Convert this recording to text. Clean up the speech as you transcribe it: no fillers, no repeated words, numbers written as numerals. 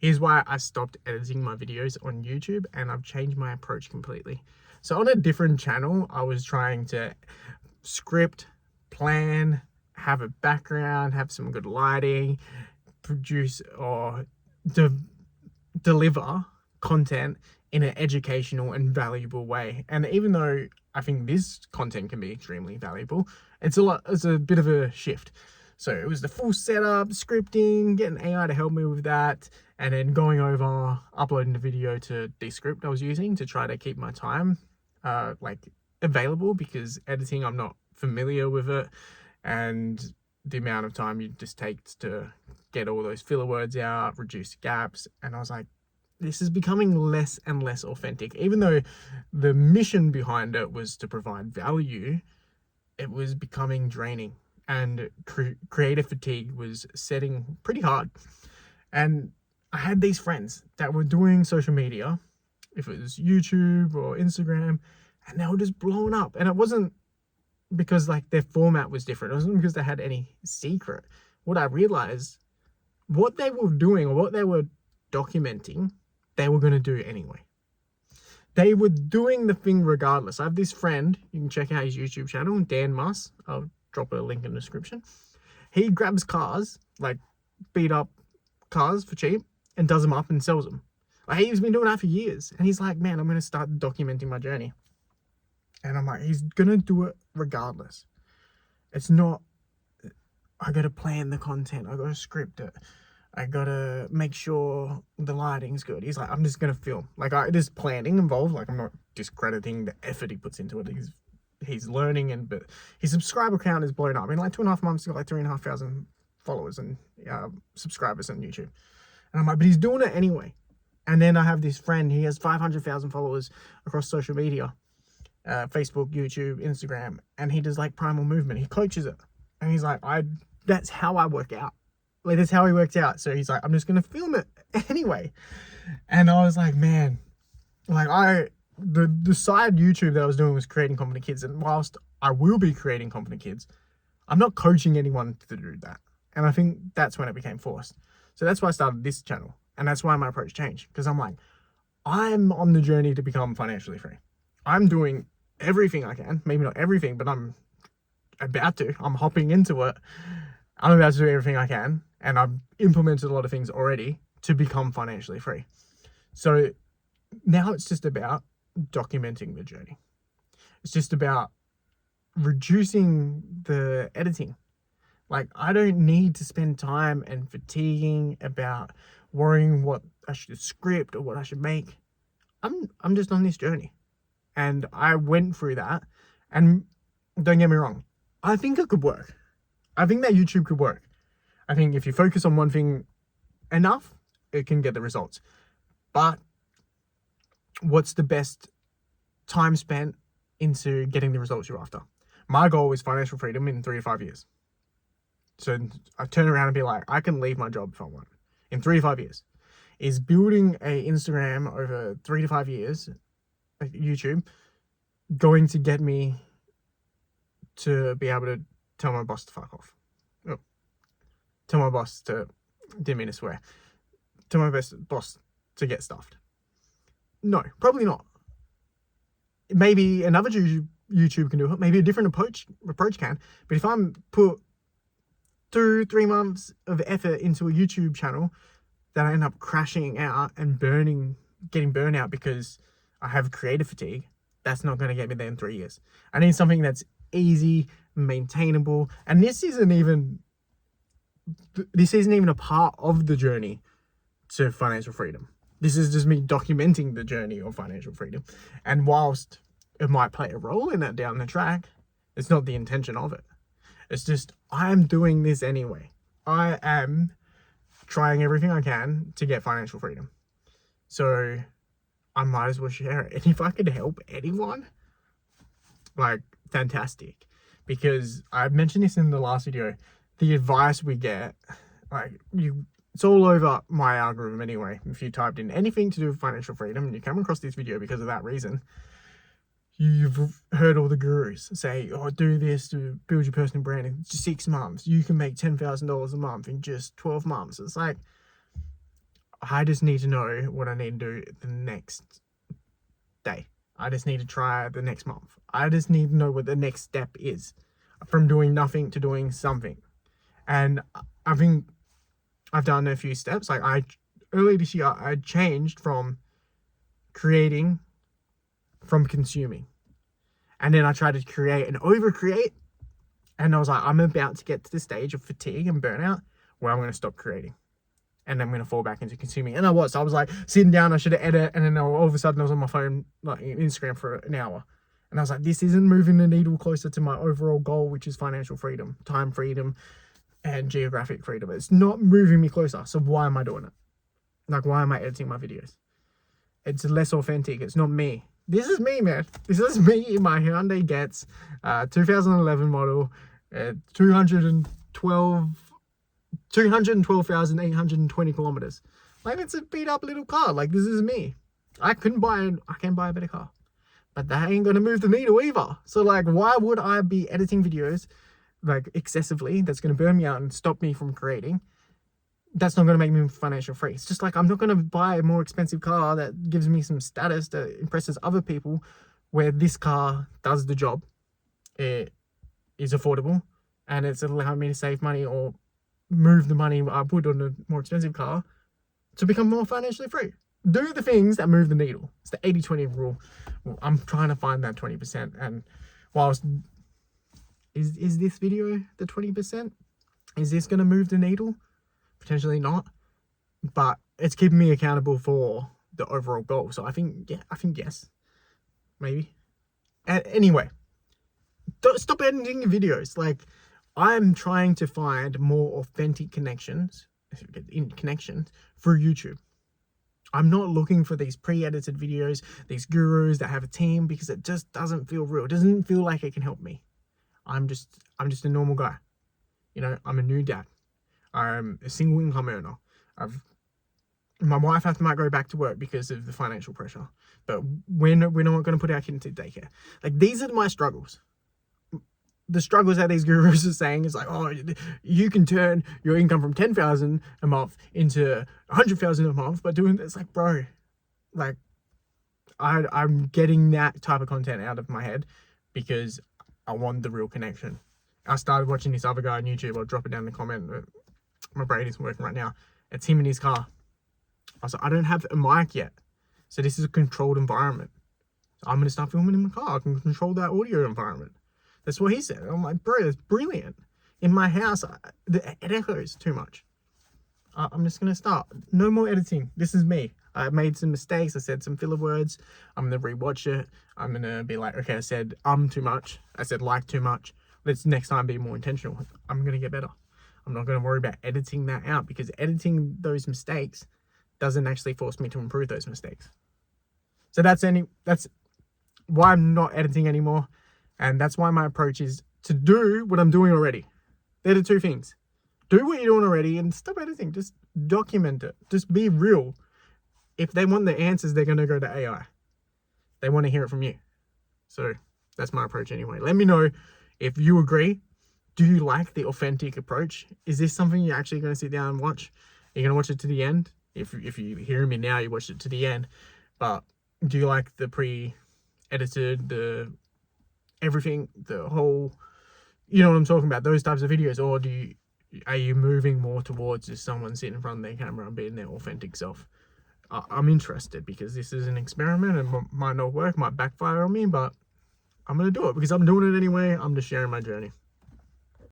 Here's why I stopped editing my videos on YouTube, and I've changed my approach completely. So on a different channel, I was trying to script, plan, have a background, have some good lighting, produce or deliver content in an educational and valuable way. And even though I think this content can be extremely valuable, it's a bit of a shift. So it was the full setup, scripting, getting AI to help me with that, and then going over, uploading the video to the script I was using to try to keep my time available, because editing, I'm not familiar with it, and the amount of time you just takes to get all those filler words out, reduce gaps. And I was like, this is becoming less and less authentic. Even though the mission behind it was to provide value, it was becoming draining, and creative fatigue was setting pretty hard. And I had these friends that were doing social media, if it was YouTube or Instagram, and they were just blowing up. And it wasn't because like their format was different. It wasn't because they had any secret. What I realized, what they were doing or what they were documenting, they were going to do anyway. They were doing the thing regardless. I have this friend, you can check out his YouTube channel, Dan Muss. I'll drop a link in the description. He grabs cars, like beat up cars for cheap, and does them up and sells them. Like, he's been doing that for years. And he's like, man, I'm going to start documenting my journey. And I'm like, he's going to do it regardless. It's not, I got to plan the content. I got to script it. I got to make sure the lighting's good. He's like, I'm just going to film. Like, there's planning involved. Like, I'm not discrediting the effort he puts into it. He's learning, but his subscriber count is blown up. In like 2.5 months, he got like 3,500 followers and subscribers on YouTube. And I'm like, but he's doing it anyway. And then I have this friend, he has 500,000 followers across social media, Facebook, YouTube, Instagram, and he does like primal movement. He coaches it. And he's like, that's how I work out. Like, that's how he works out. So he's like, I'm just going to film it anyway. And I was like, man, like the side YouTube that I was doing was creating confident kids. And whilst I will be creating confident kids, I'm not coaching anyone to do that. And I think that's when it became forced. So that's why I started this channel. And that's why my approach changed. Because I'm like, I'm on the journey to become financially free. I'm doing everything I can. Maybe not everything, but I'm about to. I'm hopping into it. I'm about to do everything I can. And I've implemented a lot of things already to become financially free. So now it's just about documenting the journey. It's just about reducing the editing. Like, I don't need to spend time and fatiguing about worrying what I should script or what I should make. I'm just on this journey. And I went through that. And don't get me wrong, I think it could work. I think that YouTube could work. I think if you focus on one thing enough, it can get the results. But what's the best time spent into getting the results you're after? My goal is financial freedom in 3 to 5 years. So I turn around and be like, I can leave my job if I want in 3 to 5 years. Is building a Instagram over 3 to 5 years, like YouTube, going to get me to be able to tell my boss to fuck off? Oh, tell my boss to, didn't mean to swear, tell my boss to get stuffed? No, probably not. Maybe another YouTube can do it. Maybe a different approach can. But if I'm put 2-3 months of effort into a YouTube channel that I end up crashing out and getting burnout because I have creative fatigue, that's not going to get me there in 3 years. I need something that's easy, maintainable. And this isn't even a part of the journey to financial freedom. This is just me documenting the journey of financial freedom. And whilst it might play a role in that down the track, it's not the intention of it. It's just, I'm doing this anyway. I am trying everything I can to get financial freedom. So I might as well share it. And if I could help anyone, like, fantastic. Because I mentioned this in the last video, the advice we get, like, it's all over my algorithm anyway. If you typed in anything to do with financial freedom and you come across this video because of that reason, you've heard all the gurus say, oh, do this to build your personal brand in 6 months. You can make $10,000 a month in just 12 months. It's like, I just need to know what I need to do the next day. I just need to try the next month. I just need to know what the next step is from doing nothing to doing something. And I think I've done a few steps. Like early this year, I changed from creating from consuming. And then I tried to create and overcreate. And I was like, I'm about to get to the stage of fatigue and burnout where I'm going to stop creating. And I'm going to fall back into consuming. And I was like sitting down, I should have edited. And then all of a sudden I was on my phone, like Instagram for an hour. And I was like, this isn't moving the needle closer to my overall goal, which is financial freedom, time freedom, and geographic freedom. It's not moving me closer. So why am I doing it? Like, why am I editing my videos? It's less authentic. It's not me. This is me, man. This is me in my Hyundai Getz 2011 model, 212,820 kilometers. Like, it's a beat up little car. Like, this is me. I can buy a better car, but that ain't gonna move the needle either. So like, why would I be editing videos like excessively? That's gonna burn me out and stop me from creating. That's not gonna make me financial free. It's just like, I'm not gonna buy a more expensive car that gives me some status that impresses other people, where this car does the job. It is affordable and it's allowing me to save money or move the money I put on a more expensive car to become more financially free. Do the things that move the needle. It's the 80-20 rule. I'm trying to find that 20%. And whilst is this video the 20%? Is this going to move the needle? Potentially not. But it's keeping me accountable for the overall goal. So I think yes. Maybe. Anyway, don't stop editing your videos. Like, I'm trying to find more authentic connections through YouTube. I'm not looking for these pre-edited videos, these gurus that have a team, because it just doesn't feel real. It doesn't feel like it can help me. I'm just a normal guy. You know, I'm a new dad. I'm a single income earner. My wife might go back to work because of the financial pressure, but we're not going to put our kid into daycare. Like, these are my struggles. The struggles that these gurus are saying is like, oh, you can turn your income from 10,000 a month into 100,000 a month by doing this. Like, bro, like, I'm getting that type of content out of my head because I want the real connection. I started watching this other guy on YouTube. I'll drop it down in the comment. My brain isn't working right now. It's him in his car. I was like, I don't have a mic yet, so this is a controlled environment. So I'm going to start filming in my car. I can control that audio environment. That's what he said. I'm like, bro, that's brilliant. In my house, it echoes too much. I'm just going to start. No more editing. This is me. I made some mistakes. I said some filler words. I'm going to rewatch it. I'm going to be like, okay, I said too much. I said like too much. Let's next time be more intentional. I'm going to get better. I'm not going to worry about editing that out, because editing those mistakes doesn't actually force me to improve those mistakes. So that's why I'm not editing anymore. And that's why my approach is to do what I'm doing already. They're the two things. Do what you're doing already and stop editing. Just document it. Just be real. If they want the answers, they're going to go to AI. They want to hear it from you. So that's my approach anyway. Let me know if you agree. Do you like the authentic approach? Is this something you're actually going to sit down and watch? Are you going to watch it to the end? If you're hearing me now, you watched it to the end. But do you like the pre-edited, everything, the whole, you know what I'm talking about, those types of videos? Or are you moving more towards just someone sitting in front of their camera and being their authentic self? I'm interested, because this is an experiment and might not work, might backfire on me, but I'm going to do it because I'm doing it anyway. I'm just sharing my journey.